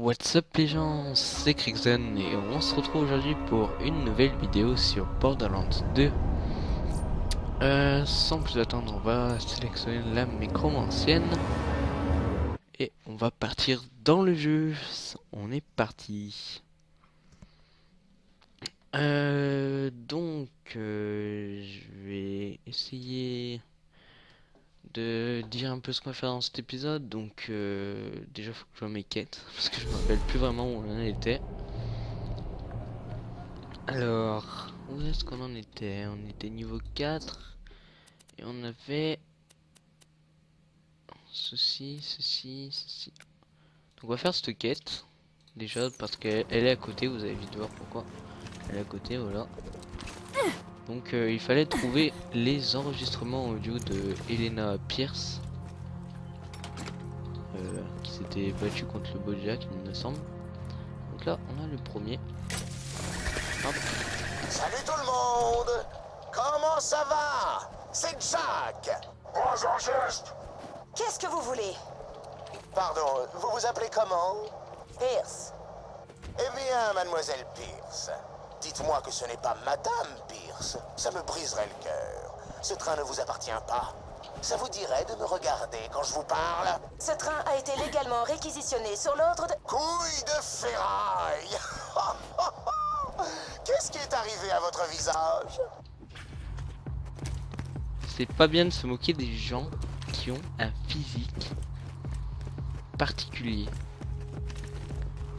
What's up les gens, c'est Crixon et on se retrouve aujourd'hui pour une nouvelle vidéo sur Borderlands 2. Sans plus attendre, on va sélectionner la micromancienne et on va partir dans le jeu. On est parti. Je vais essayer de dire un peu ce qu'on va faire dans cet épisode. Déjà faut que je vois mes quêtes parce que je me rappelle plus vraiment où on en était. Alors, où est-ce qu'on en était? On était niveau 4 et on avait ceci. Donc on va faire cette quête déjà parce qu'elle est à côté, vous allez vite voir pourquoi. Elle est à côté, voilà. Donc il fallait trouver les enregistrements audio de Helena Pierce qui s'était battue contre le Bojack, il me semble. Donc là, on a le premier. Hop. Salut tout le monde! Comment ça va? C'est Jack! Pas un geste! Qu'est-ce que vous voulez? Pardon, vous vous appelez comment? Pierce. Eh bien, mademoiselle Pierce, dites-moi que ce n'est pas Madame Pierce. Ça me briserait le cœur. Ce train ne vous appartient pas. Ça vous dirait de me regarder quand je vous parle? Ce train a été légalement réquisitionné sur l'ordre de... Couille de ferraille! Qu'est-ce qui est arrivé à votre visage? C'est pas bien de se moquer des gens qui ont un physique particulier.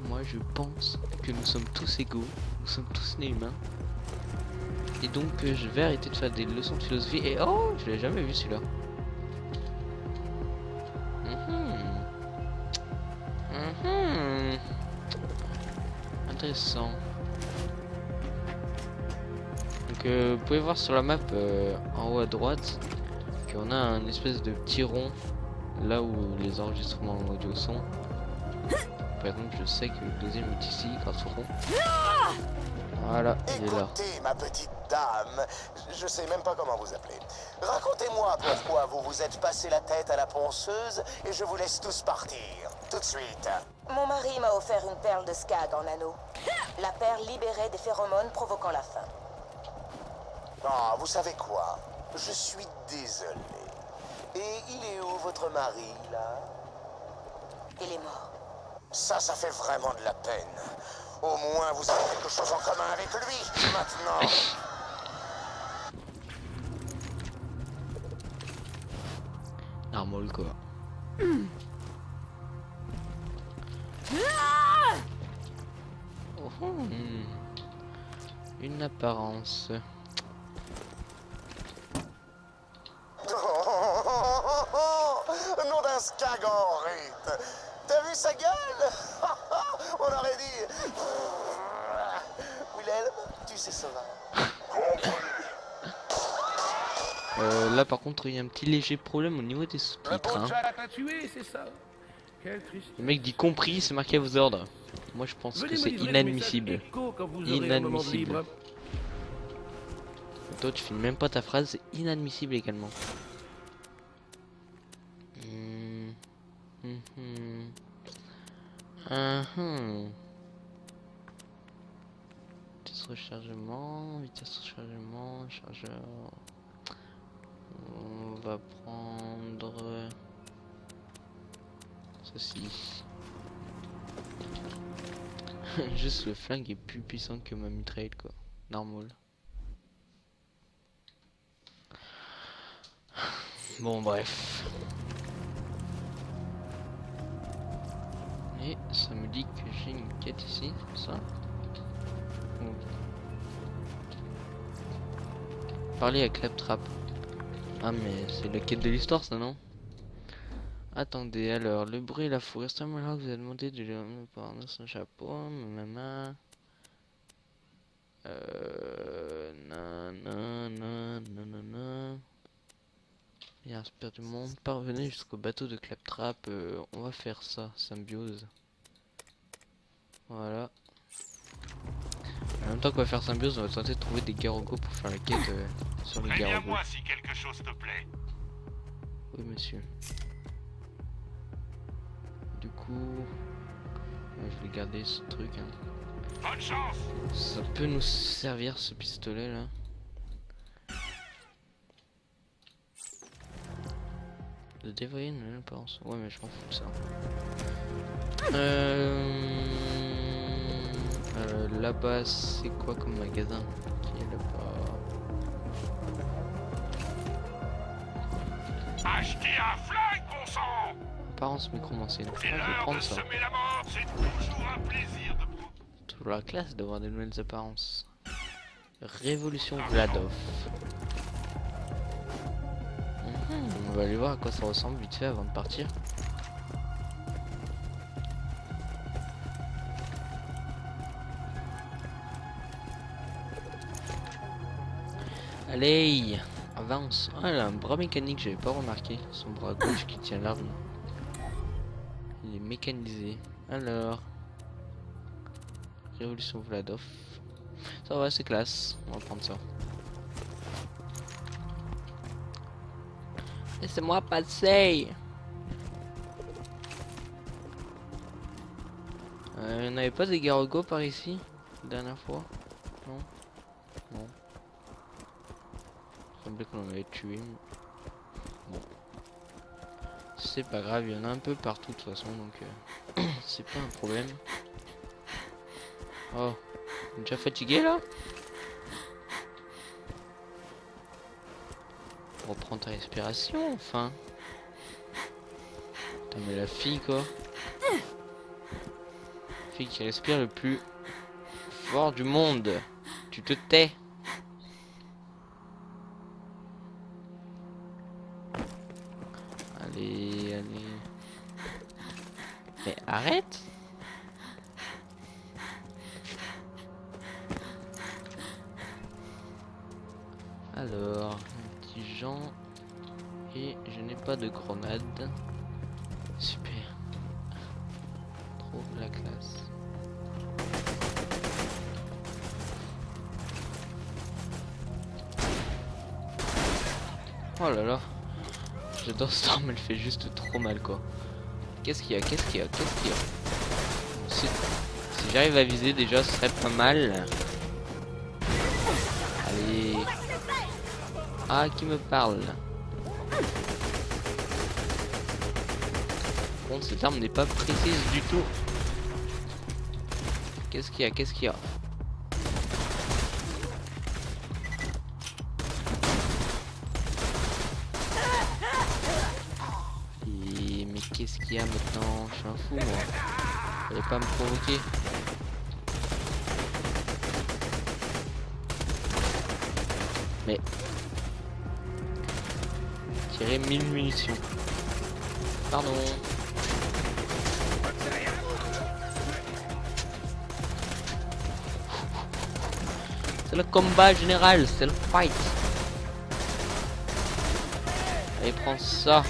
Moi je pense que nous sommes tous égaux, nous sommes tous nés humains. Et donc je vais arrêter de faire des leçons de philosophie et oh, je l'ai jamais vu celui-là. Intéressant. Donc vous pouvez voir sur la map en haut à droite qu'on a un espèce de petit rond là où les enregistrements audio sont. Par exemple, je sais que le deuxième est ici grâce au rond. Voilà, il est là. Écoutez, ma petite dame, je sais même pas comment vous appeler. Racontez-moi pourquoi vous vous êtes passé la tête à la ponceuse et je vous laisse tous partir. Tout de suite. Mon mari m'a offert une perle de skag en anneau. La perle libérait des phéromones provoquant la faim. Ah, vous savez quoi? Je suis désolé. Et il est où votre mari, là? Il est mort. Ça fait vraiment de la peine. Au moins, vous avez quelque chose en commun avec lui, maintenant. Normal quoi. Oh, une apparence. Nom d'un skag en rite. T'as vu sa gueule? On aurait dit... Willem, tu sais ça va. Là par contre il y a un petit léger problème au niveau des Le sous-titres. bon Hein. Jack t'a tué, c'est ça? Quelle tristesse. Le mec dit compris, c'est marqué à vos ordres. Moi je pense que Venez me c'est livrer le inadmissible. message écho quand vous aurez un moment de Inadmissible. libre. Toi tu finis même pas ta phrase, c'est inadmissible également. Vitesse rechargement, chargeur. On va prendre ceci. Juste le flingue est plus puissant que ma mitraille quoi. Normal. Bon bref. Et ça me dit que j'ai une quête ici, c'est ça. Oh. Parler à Claptrap. Ah mais c'est la quête de l'histoire ça non? Attendez alors, le bruit et la fourrure, extrêmement là, vous avez demandé de lui prendre son chapeau, maman. Nanana. Il y a un super du monde. Parvenez jusqu'au bateau de Claptrap. On va faire ça, symbiose. Voilà. En même temps qu'on va faire symbiose, on va tenter de trouver des garogos pour faire la quête sur les garogos. Préviens-moi si quelque chose te plaît. Oui monsieur. Du coup, je je vais garder ce truc. Hein. Bonne chance. Ça peut nous servir ce pistolet là. De dévoyer une pense. Ouais mais je m'en fous de ça. Là-bas c'est quoi comme magasin qui est là-bas? Achetez un flingue, bon sang. Apparence micromancine. C'est Je vais l'heure prendre de ça. semer la mort. C'est toujours un plaisir de prendre. Toujours la classe d'avoir des nouvelles apparences. Révolution Vladov. On va aller voir à quoi ça ressemble vite fait avant de partir. Allez, avance. Ah, elle a un bras mécanique, j'avais pas remarqué. Son bras gauche qui tient l'arme. Il est mécanisé. Alors, Révolution Vladov. Ça va, c'est classe. On va prendre ça. Laissez-moi passer. On n'avait pas des Garogos par ici la dernière fois? Non. Non. Il semblait qu'on en avait tué. Bon. C'est pas grave, il y en a un peu partout de toute façon, donc c'est pas un problème. Oh, déjà fatigué là? Reprends ta respiration, enfin. Putain, mais la fille quoi. La fille qui respire le plus fort du monde. Tu te tais. Allez, allez. Mais arrête. Alors, Jean et je n'ai pas de grenade. Super. Trop la classe. Oh là là. J'adore cette arme, elle fait juste trop mal quoi. Qu'est-ce qu'il y a? Qu'est-ce qu'il y a? Qu'est-ce qu'il y a? Si j'arrive à viser déjà, ce serait pas mal. Allez. Ah, qui me parle? Bon, cette arme n'est pas précise du tout. Qu'est-ce qu'il y a? Qu'est-ce qu'il y a? Et... mais qu'est-ce qu'il y a maintenant? Je suis un fou moi. Fallait pas me provoquer. Mais... tirer 1000 munitions. Pardon. C'est le combat général, c'est le fight. Allez, prends ça.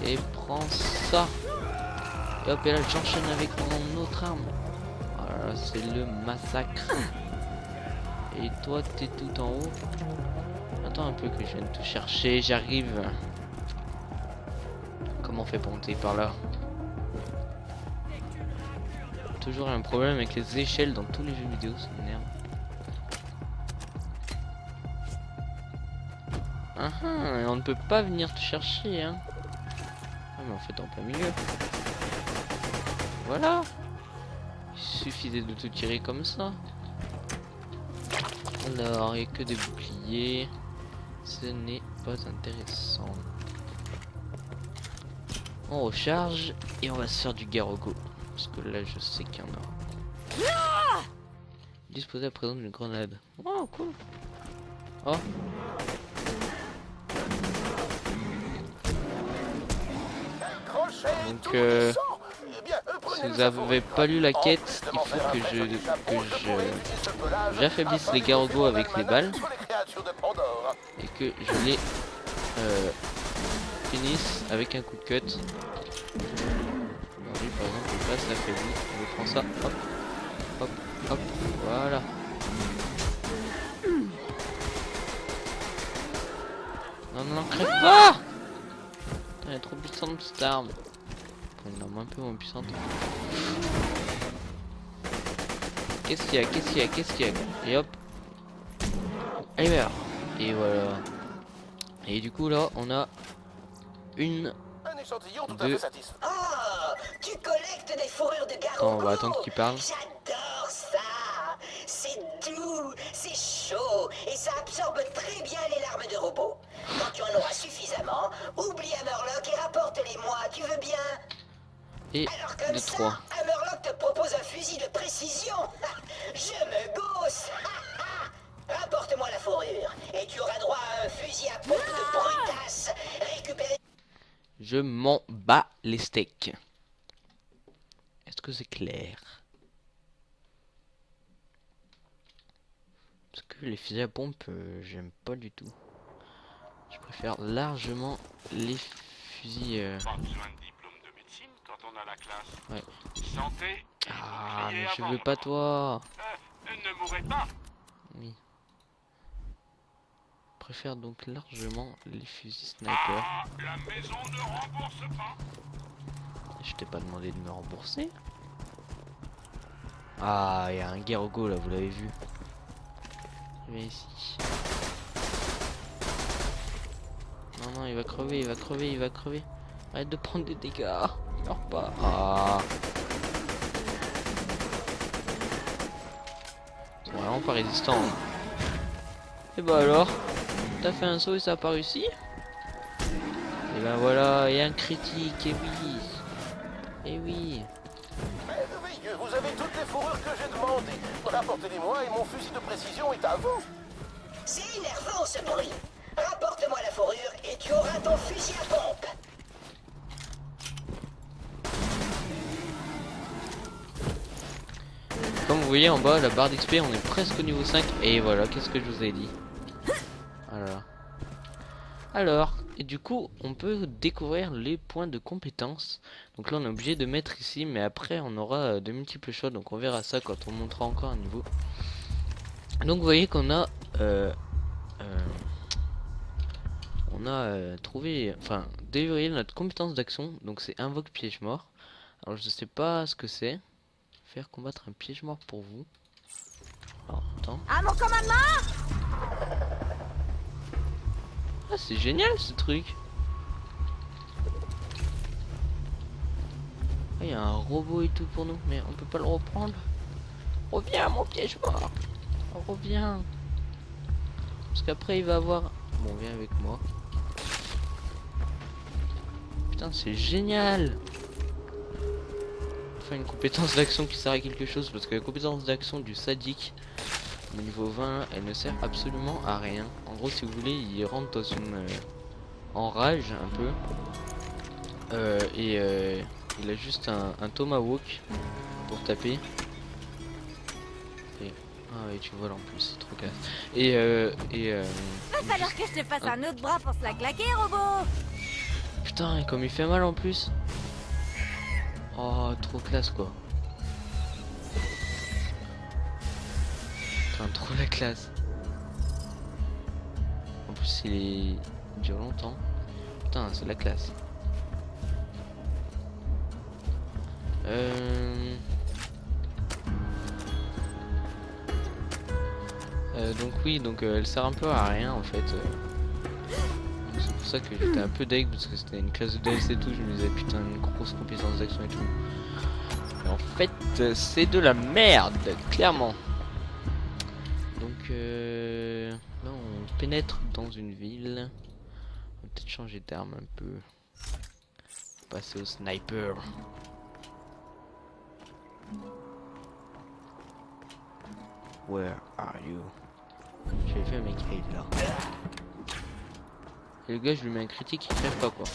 Et prends ça. Et hop, et là j'enchaîne avec mon autre arme. Voilà, c'est le massacre. Et toi, t'es tout en haut. Attends un peu que je vienne te chercher, j'arrive. Comment on fait pour monter par là? Toujours un problème avec les échelles dans tous les jeux vidéo, ça m'énerve. Ah ah, et on ne peut pas venir te chercher hein. Ah mais en fait en plein milieu. Voilà. Il suffisait de te tirer comme ça. Alors, il n'y a que des boucliers. Ce n'est pas intéressant. On recharge et on va se faire du Garogo. Parce que là, je sais qu'il y en a. Disposer à présent d'une grenade. Oh, cool. Oh. Donc, si vous avez pas lu la quête, il faut que j'affaiblisse les Garogos avec les balles et que je les finisse avec un coup de cut. Alors lui par exemple là c'est affaibli, on prend ça, hop, hop, hop, voilà. Non non non, crève pas. Elle est trop puissante cette arme. Une arme un peu moins puissante. Qu'est-ce qu'il y a? Qu'est-ce qu'il y a? Qu'est-ce qu'il y a? Et hop. Allez, merde. Et voilà. Et du coup, là, on a une... Un échantillon tout à Deux. fait satisfaisant. Oh, tu collectes des fourrures de garou. Attends, on va attendre qu'il parle. J'adore ça. C'est doux, c'est chaud et ça absorbe très bien les larmes de robot. Quand tu en auras suffisamment, oublie Hammerlock et rapporte-les-moi, tu veux bien? Et Alors comme de ça, 3. Hammerlock te propose un fusil de précision. Je me gausse. Rapporte-moi la fourrure et tu auras droit à un fusil à pompe de brutasse. Récupéré. Je m'en bats les steaks. Est-ce que c'est clair? Parce que les fusils à pompe, j'aime pas du tout. Je préfère largement les fusils... Pas besoin de diplôme de médecine quand on a la classe. Ouais. Santé. et Ah, bouclier mais je avant. veux pas toi. Ne mourrez pas. Oui. Je préfère donc largement les fusils sniper. Ah, la maison ne rembourse pas. Je t'ai pas demandé de me rembourser. Ah, il y a un Gergo là, vous l'avez vu. Viens ici. Non, non, il va crever, il va crever, il va crever. Arrête de prendre des dégâts. Meurs pas. Ah. Ils sont vraiment pas résistants. Hein. Et bah alors, t'as fait un saut et ça a pas réussi. Et ben voilà, il y a un critique, et oui. Et oui. Merveilleux, vous avez toutes les fourrures que j'ai demandées. Rapportez-les-moi et mon fusil de précision est à vous. C'est énervant ce bruit. Rapporte-moi la fourrure et tu auras ton fusil à pompe. Comme vous voyez en bas, la barre d'XP, on est presque au niveau 5. Et voilà, qu'est-ce que je vous ai dit. Alors, et du coup, on peut découvrir les points de compétence. Donc là, on est obligé de mettre ici, mais après, on aura de multiples choix. Donc on verra ça quand on montera encore un niveau. Donc vous voyez qu'on a... trouvé... Enfin, déverrouillé notre compétence d'action. Donc c'est invoque piège mort. Alors je sais pas ce que c'est. Faire combattre un piège mort pour vous. Alors, attends. À mon commandement! Ah, c'est génial ce truc. Ah, il y a un robot et tout pour nous, mais on peut pas le reprendre. Reviens mon piège mort. Reviens. Parce qu'après il va avoir... Bon, viens avec moi. Putain, c'est génial. Enfin, une compétence d'action qui sert à quelque chose, parce que la compétence d'action du sadique au niveau 20, elle ne sert absolument à rien. En gros, si vous voulez, il rentre dans une enrage un peu, il a juste un tomahawk pour taper. Et... ah oui, tu vois là en plus, c'est trop classe. Va falloir que je te fasse un autre bras pour se la claquer, robot! Putain, et comme il fait mal en plus. Oh, trop classe quoi. Putain, trop la classe. En plus, il dure longtemps. Putain, c'est la classe. Donc oui, donc elle sert un peu à rien en fait. C'est pour ça que j'étais un peu deg parce que c'était une classe de DLC et tout. Je me disais putain, une grosse compétence d'action et tout. Et en fait, c'est de la merde, clairement. Donc là, on pénètre dans une ville. On va peut-être changer d'arme un peu. Passer au sniper. Where are you? J'ai fait un mec là. Et le gars, je lui mets un critique, il crève pas quoi.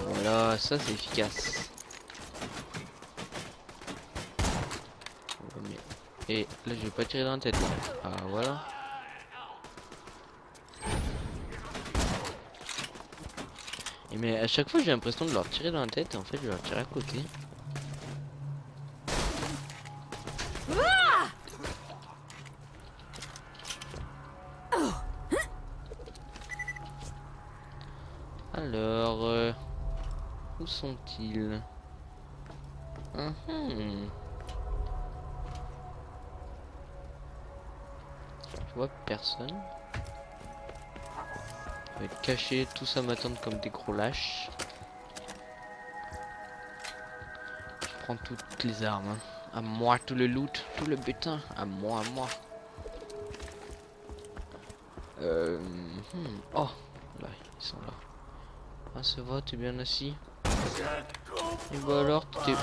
Voilà, ça c'est efficace. Et là, je vais pas tirer dans la tête. Ah voilà. Et mais à chaque fois, j'ai l'impression de leur tirer dans la tête et en fait, je vais leur tirer à côté. Alors, où sont-ils? Je vois personne. On va être caché, tous à m'attendre comme des gros lâches. Je prends toutes les armes. Hein. À moi tout le loot, tout le butin. À moi, à moi. Oh, là, ils sont là. Ah, ça va, t'es bien assis. Et bah alors, t'es... Je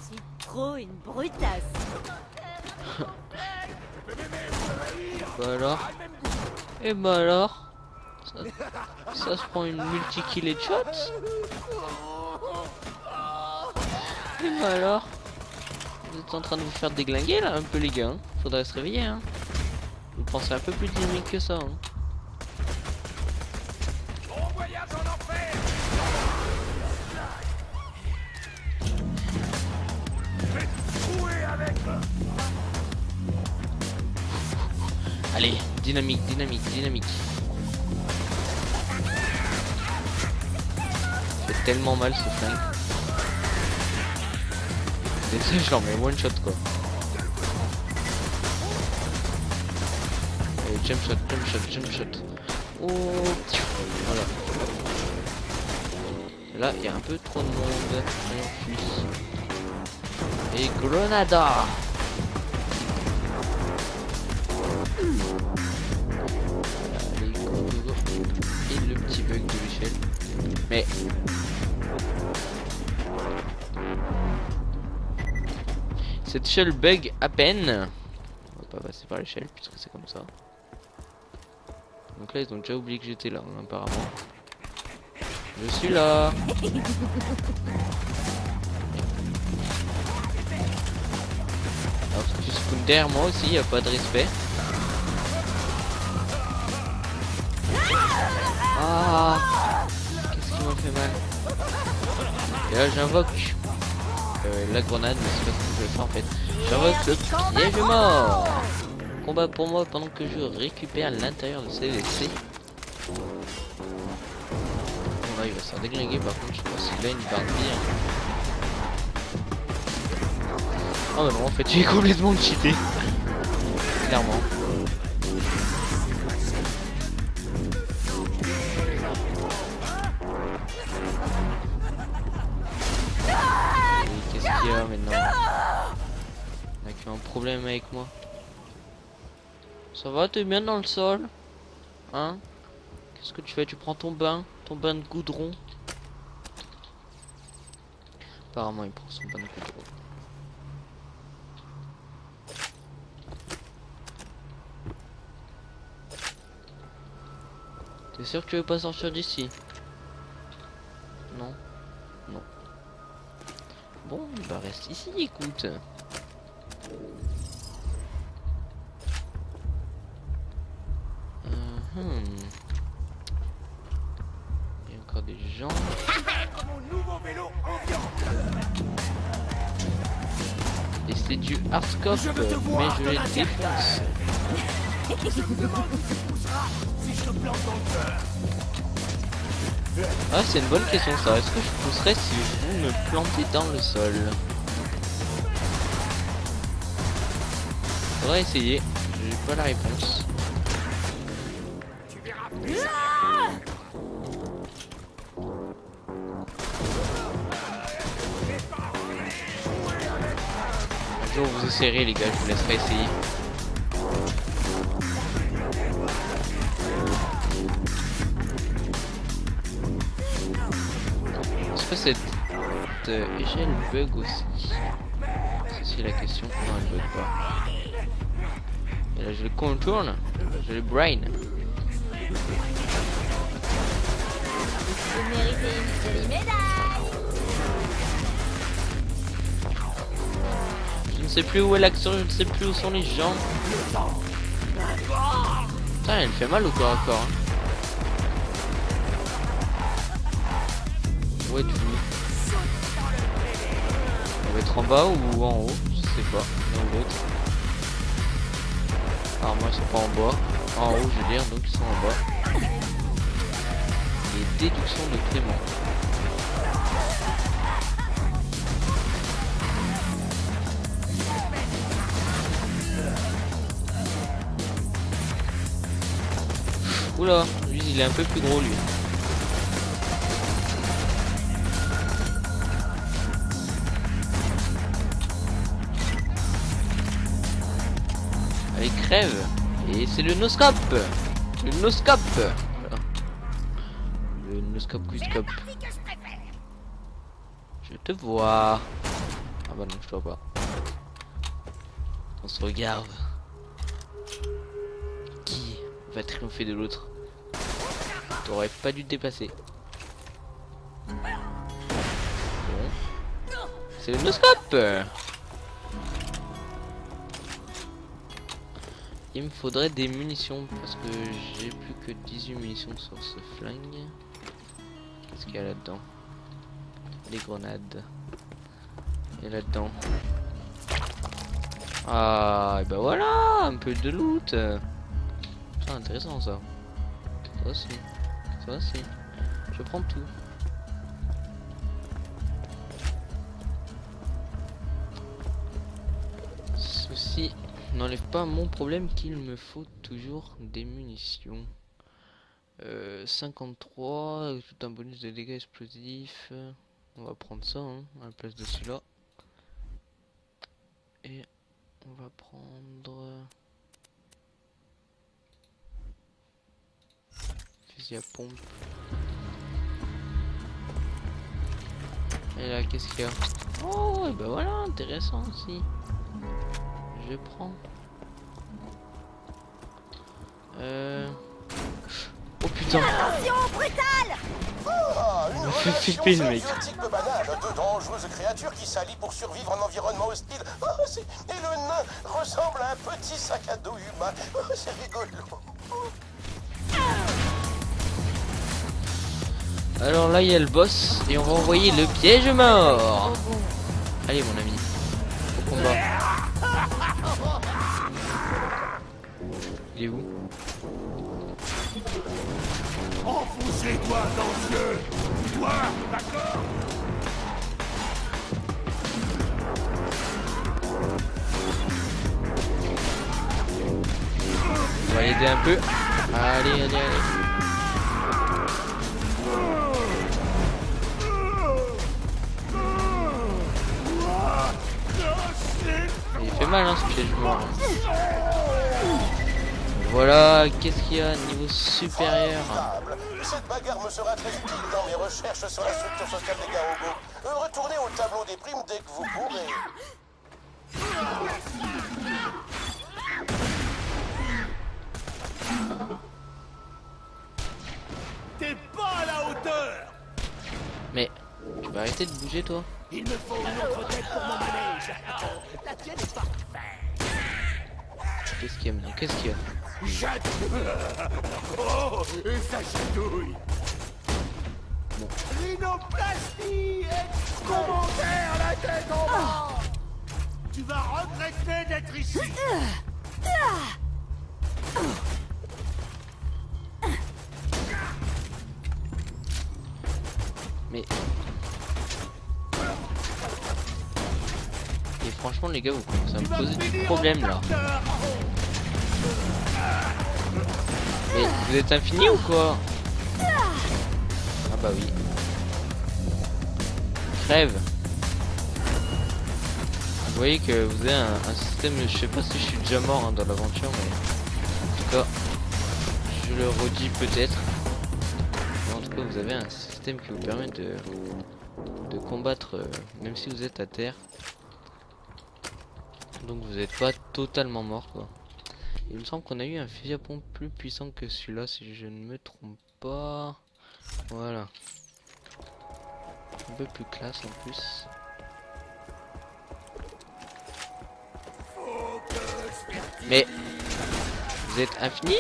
suis trop une brutasse. Bah alors. Et bah alors. Ça se prend une multi-kill et shot. Et bah alors. Vous êtes en train de vous faire déglinguer là un peu les gars. Hein. Faudrait se réveiller hein. Vous pensez un peu plus dynamique que ça. Hein. Allez, dynamique, dynamique, dynamique. Ça fait tellement mal ce flingue. Et ça, je leur mets one shot quoi. Allez, jump shot, jump shot, jump shot. Oh, voilà. Là, il y a un peu trop de monde. On fuit. Et Grenada. Allez, go, go, go. Et le petit bug de l'échelle. Mais... cette échelle bug à peine. On va pas passer par l'échelle puisque c'est comme ça. Donc là ils ont déjà oublié que j'étais là hein, apparemment. Je suis là. Alors si tu spawns derrière moi aussi, y a pas de respect. Ah, qu'est-ce qui m'a fait mal. Et là j'invoque la grenade, mais c'est pas ce que je vais faire en fait. J'invoque le piège mort. Combat pour moi pendant que je récupère l'intérieur de CVC. Bon là il va se faire déglinguer par contre, je sais pas s'il a une barre de vie. Oh non en fait il est complètement cheaté. Clairement. Qu'est-ce qu'il y a maintenant? Il y a un problème avec moi. Ça va, t'es bien dans le sol? Hein? Qu'est-ce que tu fais? Tu prends ton bain de goudron? Apparemment il prend son bain de goudron. T'es sûr que tu veux pas sortir d'ici? Non. Non. Bon, bah reste ici, écoute. Il y a encore des gens. Et c'est du hardcore, mais je les défonce. Ah, c'est une bonne question ça. Est-ce que je pousserais si vous me plantez dans le sol? Faudrait essayer. J'ai pas la réponse. Un jour vous essayerez les gars, je vous laisserai essayer. Est-ce que cette échelle bug aussi? C'est la question. Non, elle bug pas. Et là je le contourne, je le brain. Vous méritez une jolie médaille. Je ne sais plus où est l'action, je ne sais plus où sont les gens. Putain, elle fait mal au corps à corps. Hein. Où es-tu? On va être en bas ou en haut? Je sais pas, l'un ou l'autre. Alors moi ils sont pas en bas, en haut je veux dire, donc ils sont en bas. Les déductions de Clément. Oula, lui il est un peu plus gros lui. Allez, crève. Et c'est le noscope. Le noscope. Voilà. Le noscope quizcope. Je te vois. Ah bah non, je te vois pas. On se regarde. Qui va triompher de l'autre? T'aurais pas dû te dépasser. Bon. C'est le noscope. Il me faudrait des munitions parce que j'ai plus que 18 munitions sur ce flingue. Qu'est-ce qu'il y a là-dedans? Les grenades. Et là-dedans. Ah, et bah voilà, un peu de loot. C'est intéressant ça. Ça aussi. Ça aussi. Je prends tout. Ceci n'enlève pas mon problème qu'il me faut toujours des munitions. 53, tout un bonus de dégâts explosifs. On va prendre ça hein, à la place de celui-là. Et on va prendre fusil à pompe. Et là qu'est-ce qu'il y a? Oh et ben voilà, intéressant aussi. Je prends. Oh putain. Attention, brutal! Ah, une Il m'a fait relation flipper, le mec. symbiotique de banane, deux dangereuses créatures qui s'allient pour survivre en environnement hostile. Oh, et le nain ressemble à un petit sac à dos humain. Oh, c'est rigolo. Alors là il y a le boss et on va envoyer le piège mort. Allez mon ami, au combat. Il est où? Enfoncez-toi dans le jeu. Toi, d'accord? On va l'aider un peu. Allez, allez, allez. Il fait mal hein ce piège mort. Voilà, qu'est-ce qu'il y a niveau supérieur? Formidable. Cette bagarre me sera très utile dans mes recherches sur la structure sociale des Garogos. Retournez au tableau des primes dès que vous pourrez. T'es pas à la hauteur. Mais tu vas arrêter de bouger toi? Il me faut une autre tête pour mon manège. La tienne est parfaite. Qu'est-ce qu'il y a maintenant? Qu'est-ce qu'il y a? Jette. Oh, et ça chatouille. Bon. Rhinoplastie et commentaire la tête en bas. Tu vas regretter d'être ici. Mais... Et franchement les gars vous commencez à me poser du problème là. Mais vous êtes infini ou quoi? Ah bah oui. Crève. Vous voyez que vous avez un système, je sais pas si je suis déjà mort hein, dans l'aventure mais en tout cas je le redis peut-être. En tout cas vous avez un système qui vous permet de combattre même si vous êtes à terre. Donc vous n'êtes pas totalement mort quoi. Il me semble qu'on a eu un fusil à pompe plus puissant que celui-là si je ne me trompe pas. Voilà. Un peu plus classe en plus. Mais vous êtes infini?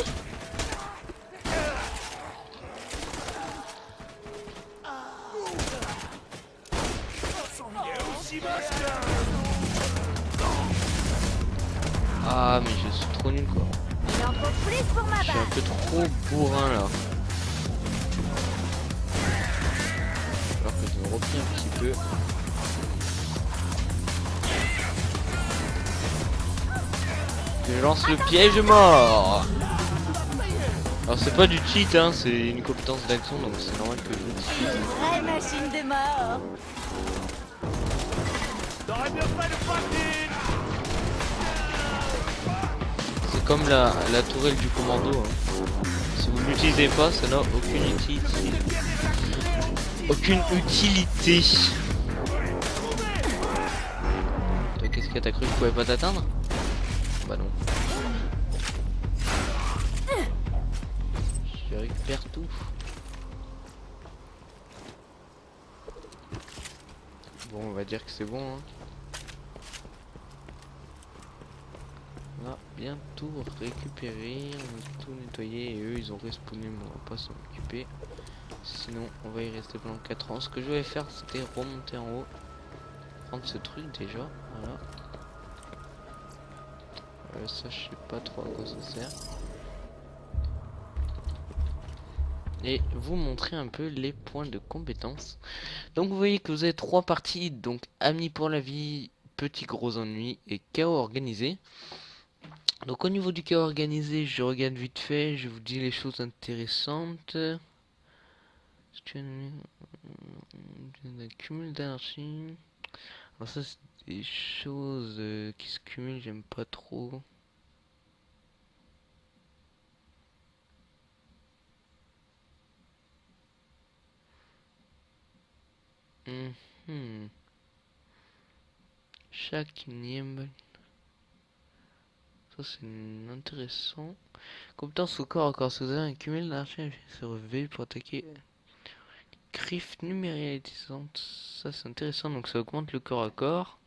Ah mais je suis trop nul quoi. Il en faut plus pour ma Je suis un base. peu trop bourrin là. Alors que je me replie un petit peu. Je lance le piège mort. Alors c'est pas du cheat, hein, c'est une compétence d'action, donc c'est normal que je l'utilise. Vraie machine de mort. T'aurais mieux fait de partir. C'est comme la tourelle du commando. Hein. Si vous ne l'utilisez pas, ça n'a aucune utilité. Aucune utilité. Toi, qu'est-ce que t'as cru que je pouvais pas t'atteindre? Bah non. Je récupère tout. Bon, on va dire que c'est bon. Hein. On va bien tout récupérer, on va tout nettoyer et eux ils ont respawné, mais on va pas s'en occuper. Sinon on va y rester pendant 4 ans. Ce que je vais faire c'était remonter en haut, prendre ce truc déjà, voilà. Ça je sais pas trop à quoi ça sert. Et vous montrer un peu les points de compétence. Donc vous voyez que vous avez 3 parties, donc amis pour la vie, petit gros ennui et chaos organisé. Donc au niveau du chaos organisé, je regarde vite fait, je vous dis les choses intéressantes. Cumul d'anarchie. Alors ça c'est des choses qui se cumulent, j'aime pas trop. Chaque nième. Ça c'est intéressant. Compétence au corps à corps. Si vous avez un cumul d'archi sur V pour attaquer. Griffe numéritisante. Ça c'est intéressant. Donc ça augmente le corps à corps.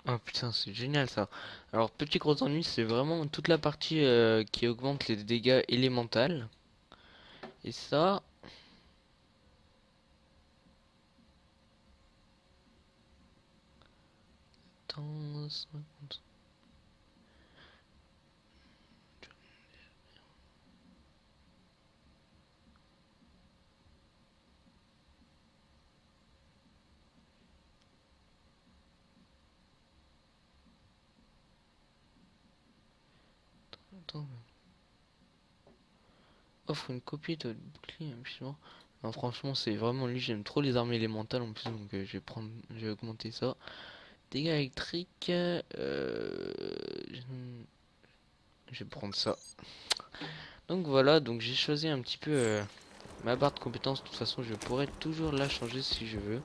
Oh putain, c'est génial ça. Alors petit gros ennui, c'est vraiment toute la partie qui augmente les dégâts élémentaux. Et ça... Attends, 50. Attends. Offre une copie de bouclier impuissant. Non, franchement, c'est vraiment lui. J'aime trop les armes élémentales en plus, donc je vais augmenter ça. Dégâts électriques. Je vais prendre ça. Donc voilà, donc j'ai choisi un petit peu ma barre de compétences. De toute façon, je pourrais toujours la changer si je veux.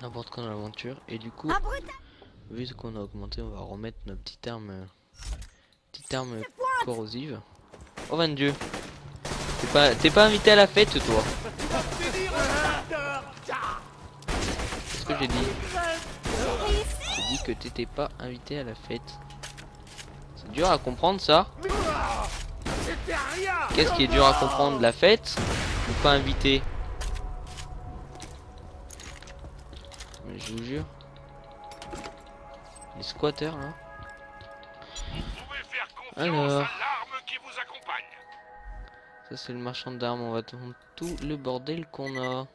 N'importe quand dans l'aventure. Et du coup, vu qu'on a augmenté, on va remettre notre petite arme corrosive. Oh mon dieu. T'es pas invité à la fête toi. Qu'est-ce que j'ai dit? J'ai dit que t'étais pas invité à la fête. C'est dur à comprendre ça. Qu'est-ce qui est dur à comprendre? La fête ou pas invité? Mais je vous jure. Les squatteurs là. Alors, ça c'est le marchand d'armes, on va te montrer tout le bordel qu'on a.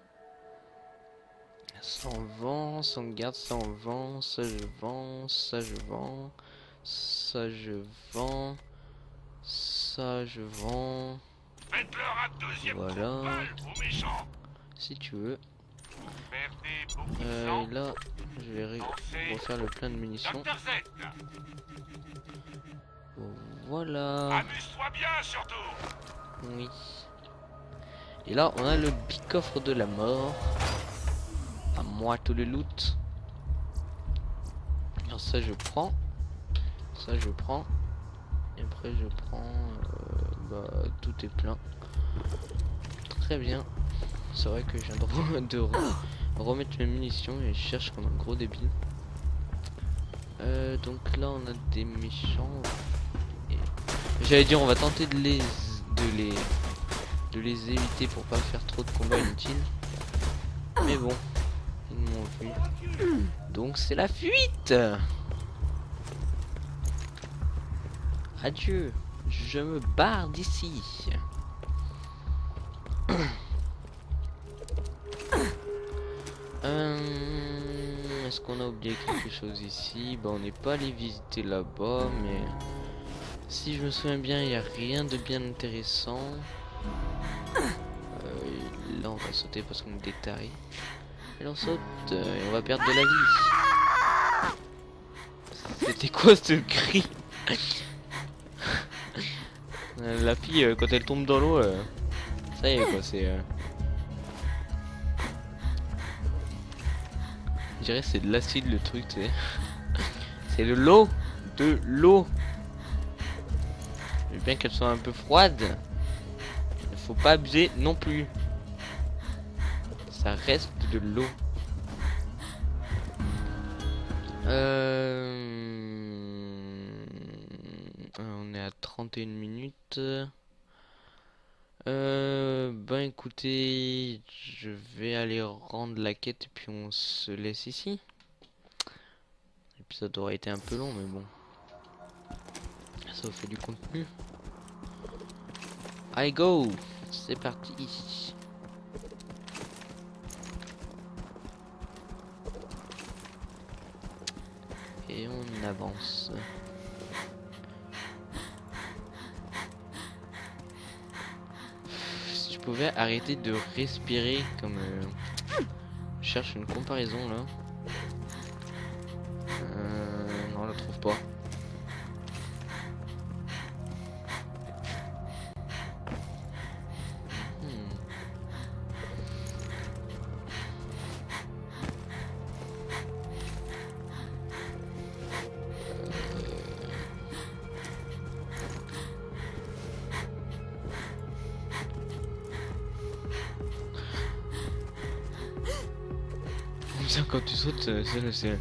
Ça on vend, ça on garde, ça on vend, ça je vends, ça je vends, ça je vends, ça je vends. Voilà, si tu veux. Là, je vais refaire le plein de munitions. Voilà. Amuse-toi bien surtout. Oui. Et là, on a le big coffre de la mort. À moi tout le loot. Alors ça, je prends. Ça, je prends. Et après, je prends. Tout est plein. Très bien. C'est vrai que je viens de remettre mes munitions et je cherche comme un gros débile. Donc là, on a des méchants. J'allais dire on va tenter de les éviter pour pas faire trop de combats inutiles. Mais bon, ils m'ont vu. Donc c'est la fuite. Adieu, je me barre d'ici. Est-ce qu'on a oublié quelque chose ici? Bah on n'est pas allé visiter là-bas, mais si je me souviens bien, il n'y a rien de bien intéressant. Là on va sauter parce qu'on est des tarés. Et on saute et on va perdre de la vie. C'était quoi ce cri? La fille quand elle tombe dans l'eau, ça y est quoi, c'est... Je dirais c'est de l'acide le truc, tu sais. C'est de l'eau. De l'eau. Bien qu'elle soit un peu froide. Il faut pas abuser non plus. Ça reste de l'eau. On est à 31 minutes. Ben écoutez, je vais aller rendre la quête et puis on se laisse ici. L'épisode aurait été un peu long mais bon. Ça vous fait du contenu. I go. C'est parti. Et on avance. Si je pouvais arrêter de respirer comme... Je cherche une comparaison là. Non, on la trouve pas. Quand tu sautes, c'est...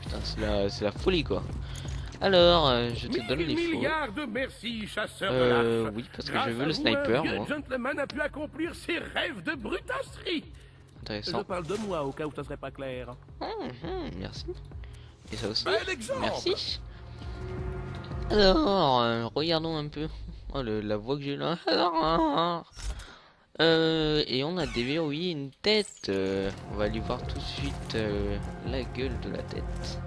Putain, c'est la folie quoi. Alors, je te donne les faux. De merci, chasseur de l'arche. Oui, parce que je veux le sniper, moi. Le gentleman a pu accomplir ses rêves de brutasserie. Intéressant. Je parle de moi au cas où ça serait pas clair. Merci. Et ça aussi. Bel exemple. Merci. Alors, regardons un peu. Oh, la voix que j'ai là. Alors, et on a déverrouillé une tête. On va aller voir tout de suite la gueule de la tête.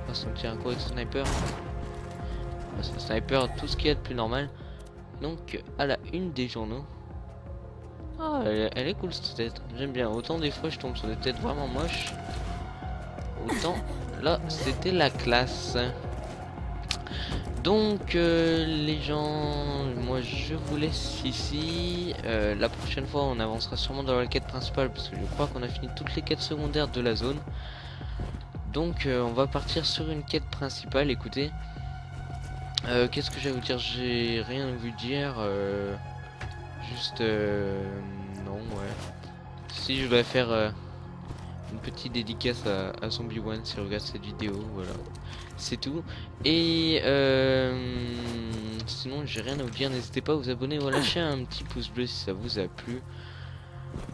On va s'en tirer un coup avec ce sniper. Ce sniper, tout ce qu'il y a de plus normal. Donc à la une des journaux. Ah, elle est cool cette tête. J'aime bien. Autant des fois je tombe sur des têtes vraiment moches. Autant là c'était la classe. Donc les gens, moi je vous laisse ici. La prochaine fois on avancera sûrement dans la quête principale parce que je crois qu'on a fini toutes les quêtes secondaires de la zone. Donc on va partir sur une quête principale. Écoutez, qu'est-ce que j'ai à vous dire? J'ai rien à vous dire. Juste non, ouais. Si je dois faire une petite dédicace à Zombie One si regarde cette vidéo, voilà. C'est tout. Et sinon j'ai rien à vous dire. N'hésitez pas à vous abonner ou à lâcher un petit pouce bleu si ça vous a plu.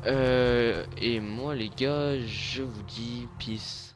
Et moi les gars, je vous dis peace.